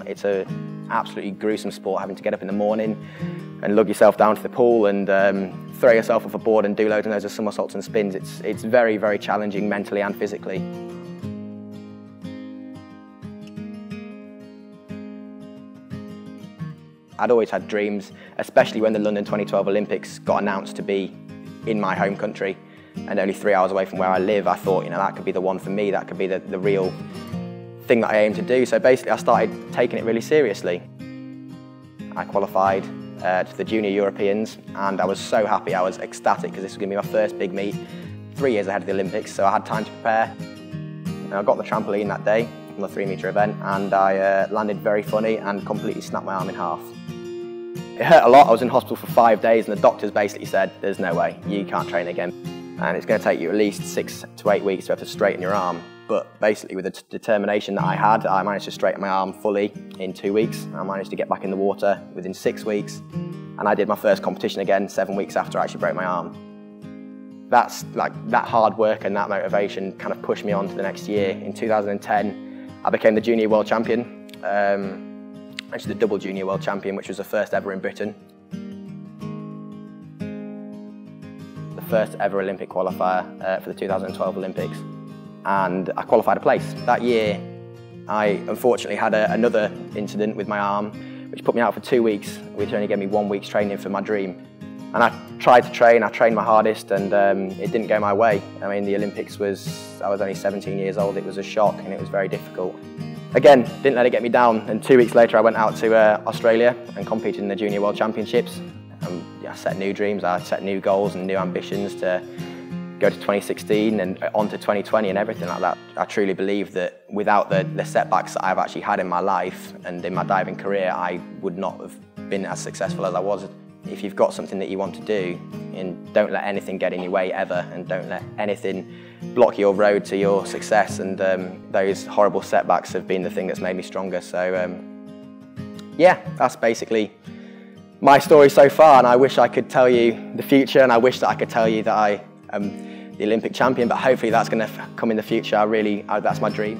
It's an absolutely gruesome sport, having to get up in the morning and lug yourself down to the pool and throw yourself off a board and do loads and loads of somersaults and spins. It's very, very challenging mentally and physically. I'd always had dreams, especially when the London 2012 Olympics got announced to be in my home country and only 3 hours away from where I live. I thought, you know, that could be the one for me, that could be the real thing that I aim to do. So basically I started taking it really seriously. I qualified to the Junior Europeans and I was so happy, I was ecstatic because this was going to be my first big meet, 3 years ahead of the Olympics, so I had time to prepare. And I got the trampoline that day on the 3-metre event and I landed very funny and completely snapped my arm in half. It hurt a lot. I was in hospital for 5 days and the doctors basically said, there's no way, you can't train again. And it's going to take you at least 6 to 8 weeks to have to straighten your arm. But basically with the determination that I had, I managed to straighten my arm fully in 2 weeks. I managed to get back in the water within 6 weeks. And I did my first competition again 7 weeks after I actually broke my arm. That's like that hard work and that motivation kind of pushed me on to the next year. In 2010, I became the Junior World Champion. Actually the double Junior World Champion, which was the first ever in Britain. The first ever Olympic qualifier for the 2012 Olympics. And I qualified a place. That year, I unfortunately had another incident with my arm, which put me out for 2 weeks, which only gave me 1 week's training for my dream. And I tried to train, I trained my hardest, and it didn't go my way. I mean, the Olympics I was only 17 years old, it was a shock and it was very difficult. Again, didn't let it get me down, and 2 weeks later I went out to Australia and competed in the Junior World Championships. I set new dreams, I set new goals and new ambitions to go to 2016 and on to 2020 and everything like that. I truly believe that without the setbacks that I've actually had in my life and in my diving career, I would not have been as successful as I was. If you've got something that you want to do, and don't let anything get in your way ever, and don't let anything block your road to your success, and those horrible setbacks have been the thing that's made me stronger. So yeah, that's basically my story so far, and I wish I could tell you the future, and I wish that I could tell you that I am the Olympic champion, but hopefully that's going to come in the future. That's my dream.